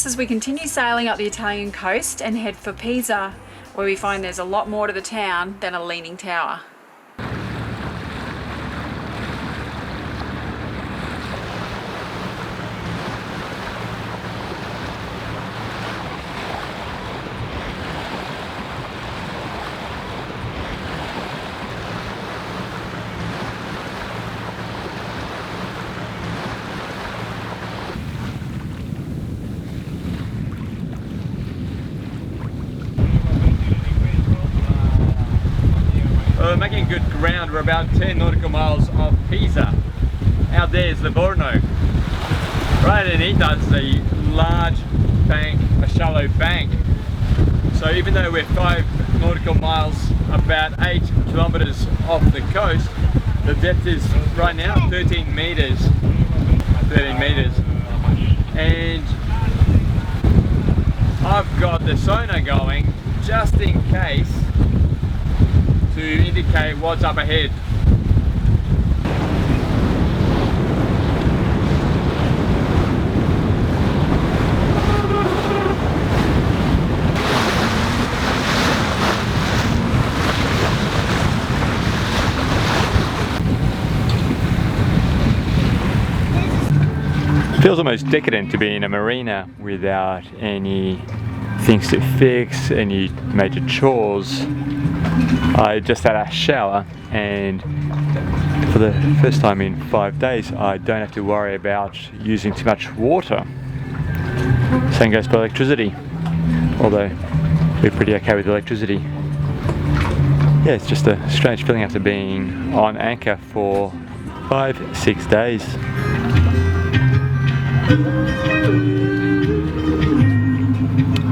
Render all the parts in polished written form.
us as we continue sailing up the Italian coast and head for Pisa, where we find there's a lot more to the town than a leaning tower. We're making good ground. We're about 10 nautical miles off Pisa. Out there is Livorno. Right underneath us is a large bank, a shallow bank. So even though we're 5 nautical miles, about 8 kilometers off the coast, the depth is right now 13 meters. 13 meters. And I've got the sonar going just in case to indicate what's up ahead. It feels almost decadent to be in a marina without any things to fix, any major chores. I just had a shower, and for the first time in 5 days I don't have to worry about using too much water. Same goes for electricity, although we're pretty okay with electricity. Yeah, it's just a strange feeling after being on anchor for 5-6 days.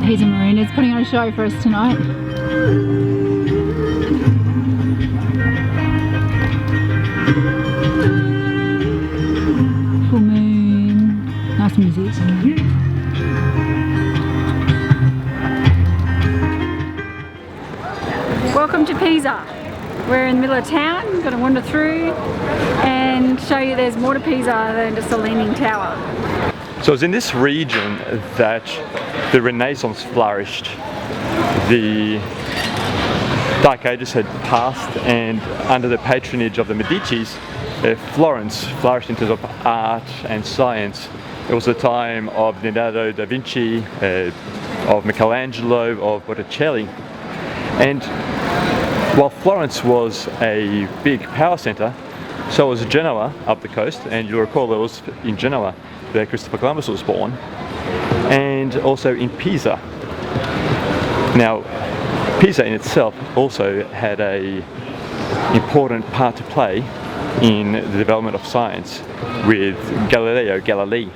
Pisa Marina's putting on a show for us tonight. Full moon, nice music. Welcome to Pisa. We're in the middle of town, going to wander through and show you there's more to Pisa than just a leaning tower. So it's in this region that the Renaissance flourished. The Dark Ages had passed, and under the patronage of the Medicis, Florence flourished in terms of art and science. It was the time of Leonardo da Vinci, of Michelangelo, of Botticelli. And while Florence was a big power centre, so was Genoa up the coast, and you'll recall it was in Genoa that Christopher Columbus was born, and also in Pisa. Now, Pisa in itself also had an important part to play in the development of science with Galileo Galilei.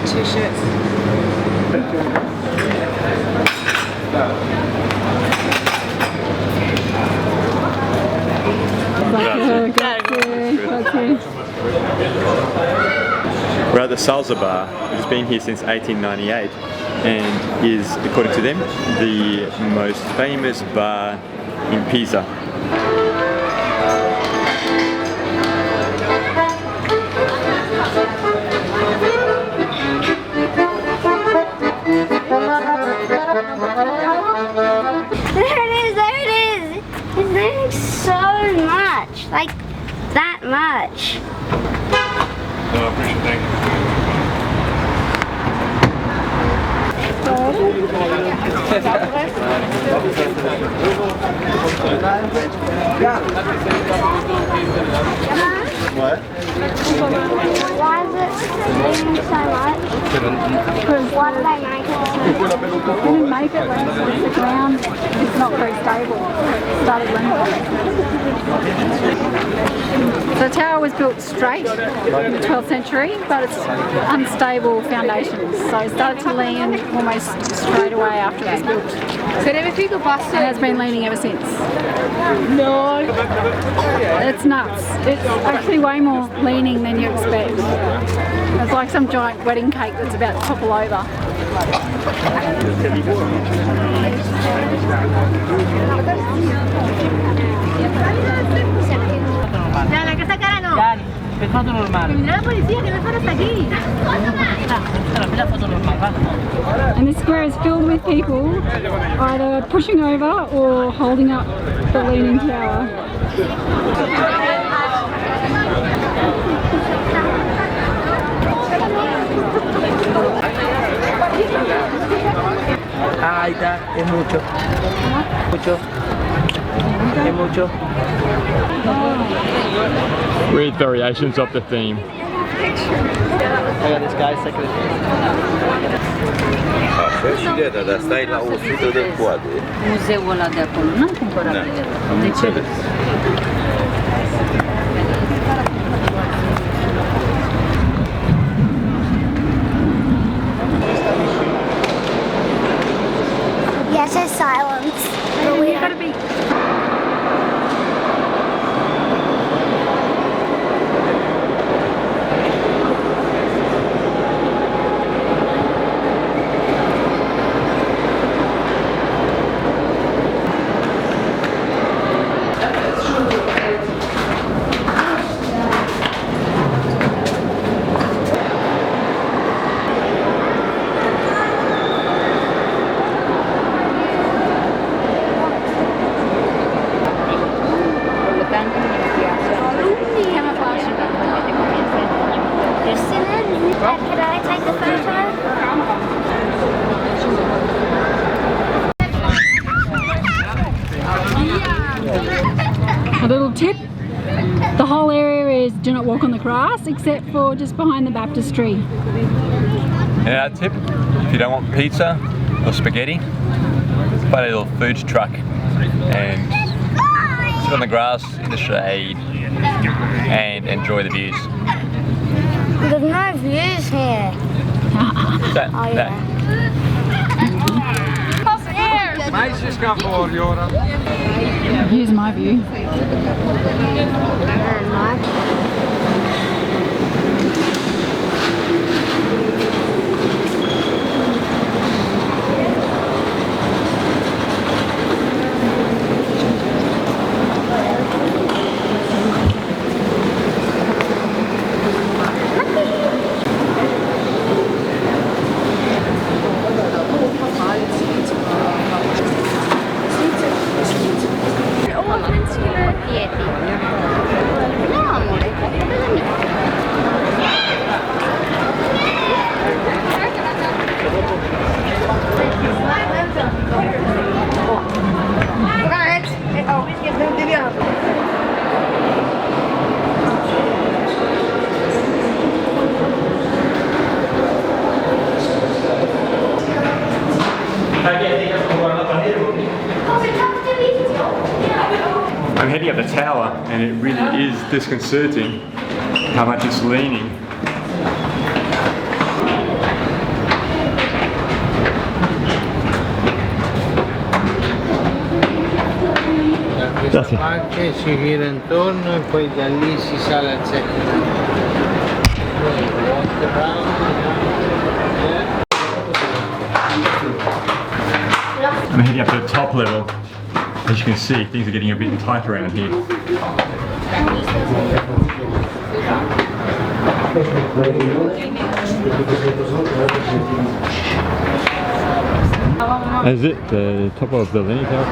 Two shirts. We're at the Salsa Bar, which has been here since 1898 and is, according to them, the most famous bar in Pisa. There it is! It's moving so much, like that much. No, I appreciate it, thank What? Why is it? leaning so much? Why did they make it so? They didn't make it like the ground is not very stable. It started leaning. The tower was built straight in the 12th century, but it's unstable foundations. So it started to lean almost straight away after it was built. And it's been leaning ever since. No. It's nuts. It's actually way more leaning than you expect. It's like some giant wedding cake that's about to topple over. Per foto normale. Mira la policía que no están hasta aquí. La foto normal, va. And this square is filled with people either pushing over or holding up the leaning tower. Ahí está, es mucho. Mucho. Es mucho. Weird variations of the theme. I got this guy second. Dar stai la 100 de coade. Muzeul ăla de acolo, n-am cumpărat bilet. De ce? Yeah, it says silence. But we gotta be. Can I take the photo? A little tip, the whole area is do not walk on the grass except for just behind the baptistry. And our tip, if you don't want pizza or spaghetti, find a little food truck and sit on the grass in the shade and enjoy the views. There's no views here. That, Oh, that. yeah. Here's my view. I'm heading up the tower and it really is disconcerting how much it's leaning. Questa parte si gira intorno e poi da lì si sale al settimo. I'm heading up to the top level. As you can see, things are getting a bit tight around here. Is it the top of the Leaning Tower?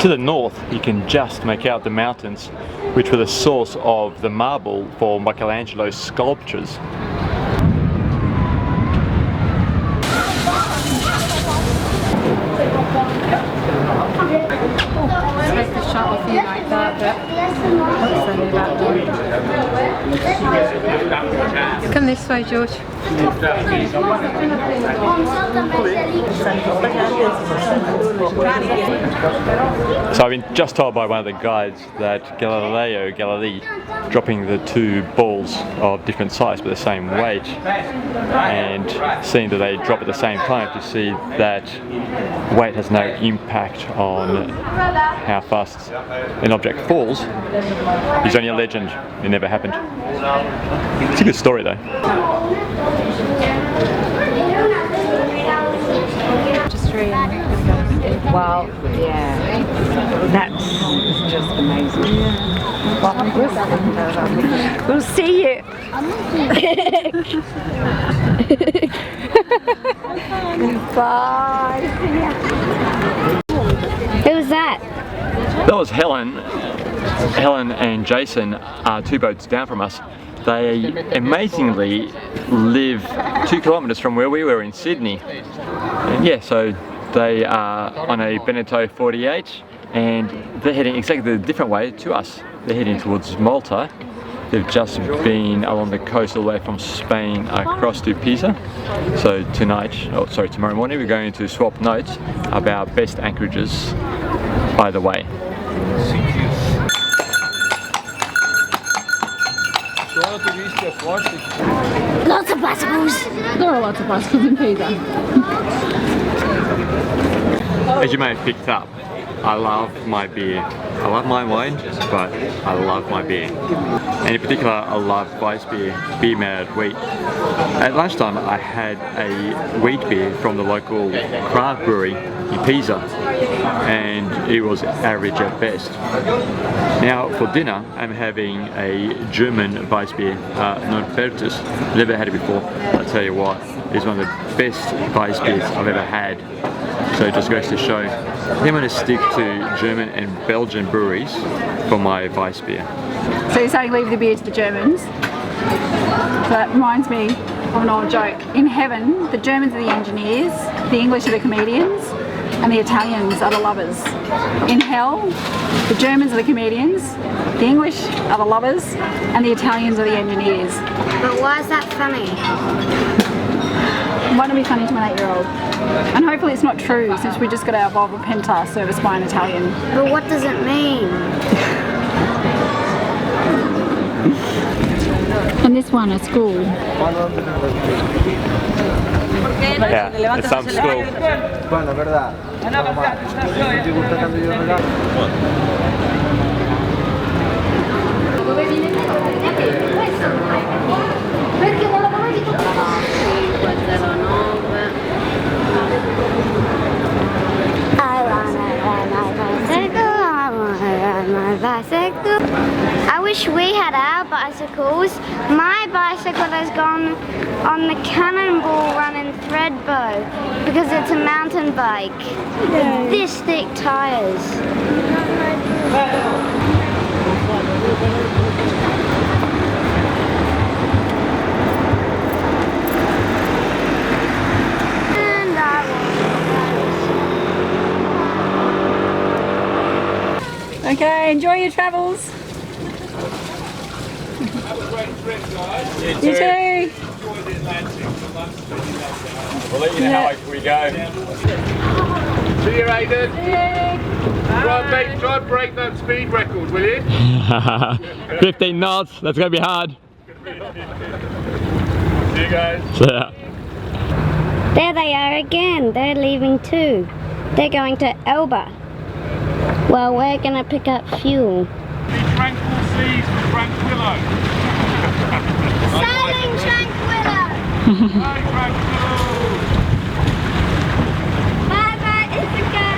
To the north, you can just make out the mountains, which were the source of the marble for Michelangelo's sculptures. Take the shot with you like that, but Come this way, George. So I've been just told by one of the guides that Galileo Galilei dropping the two balls of different size but the same weight, and seeing that they drop at the same time, to see that weight has no impact on how fast an object falls is only a legend. It never happened. It's a good story though. Just read. Wow, yeah, that's just amazing. We'll see you. Bye. Who was that? That was Helen. Helen and Jason are 2 boats down from us. They amazingly live 2 kilometres from where we were in Sydney. And yeah, so they are on a Beneteau 48 and they're heading exactly the different way to us. They're heading towards Malta. They've just been along the coast all the way from Spain across to Pisa. So tomorrow morning we're going to swap notes about best anchorages either way. Lots of bicycles. There are lots of bicycles in Pisa. As you may have picked up, I love my beer. I love my wine, but I love my beer. And in particular, I love Weiss beer made out of wheat. At lunchtime, I had a wheat beer from the local craft brewery in Pisa, and it was average at best. Now, for dinner, I'm having a German Weiss beer, non-fermentus. Never had it before. I'll tell you what, it's one of the best Weiss beers I've ever had. So it just goes to show, I'm going to stick to German and Belgian breweries for my Weiss beer. So you're saying leave the beer to the Germans? So that reminds me of an old joke. In heaven, the Germans are the engineers, the English are the comedians, and the Italians are the lovers. In hell, the Germans are the comedians, the English are the lovers, and the Italians are the engineers. But why is that funny? Why don't be funny to an 8-year-old? And hopefully it's not true, since we just got our Volvo Penta serviced by an Italian. But what does it mean? And this one, a school. Yeah, it's some school. Bueno, verdad. ¿Te gusta cuando yo regalo? I wish we had our bicycles. My bicycle has gone on the Cannonball Run in Threadbow because it's a mountain bike with this thick tires. And I Okay, enjoy your travels. You too. We'll let you know how we go. See you, Aiden. Try and break that speed record, will you? 15 knots, that's going to be hard. See you guys. Yeah. There they are again. They're leaving too. They're going to Elba. Well, we're going to pick up fuel. Tranquil seas for Tranquilo. Sailing Tranquilo! Hi, Tranquilo. Bye bye, Ithaca!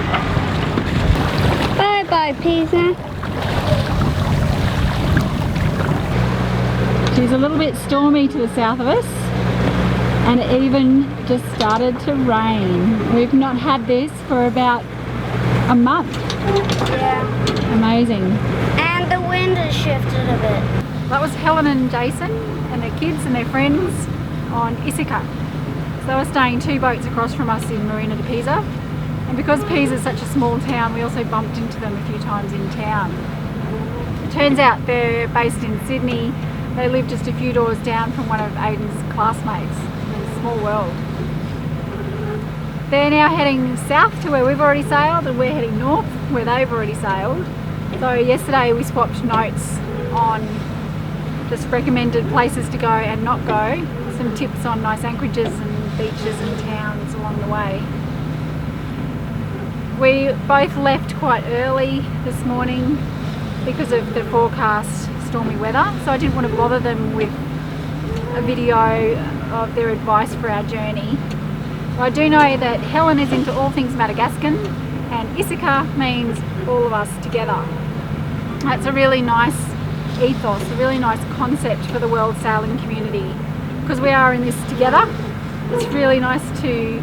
Bye bye, Pisa. She's a little bit stormy to the south of us, and it even just started to rain. We've not had this for about a month. Yeah. Amazing. And the wind has shifted a bit. That was Helen and Jason and their kids and their friends on Ithaca. So they were staying 2 boats across from us in Marina de Pisa. And because Pisa is such a small town, we also bumped into them a few times in town. It turns out they're based in Sydney. They live just a few doors down from one of Aiden's classmates. It's a small world. They're now heading south to where we've already sailed, and we're heading north where they've already sailed. So yesterday we swapped notes on just recommended places to go and not go, some tips on nice anchorages and beaches and towns along the way. We both left quite early this morning because of the forecast stormy weather, so I didn't want to bother them with a video of their advice for our journey. I do know that Helen is into all things Madagascan, and Issaka means all of us together. That's a really nice ethos, a really nice concept for the world sailing community, because we are in this together. It's really nice to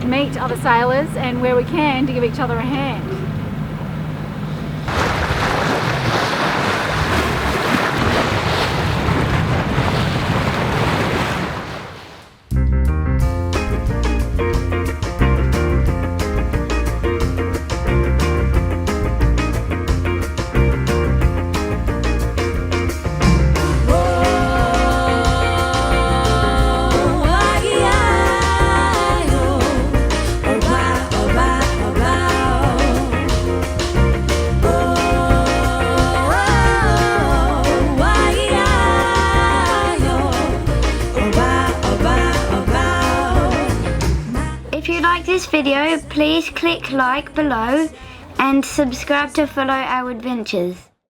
meet other sailors and, where we can, to give each other a hand. If you like this video, please click like below and subscribe to follow our adventures.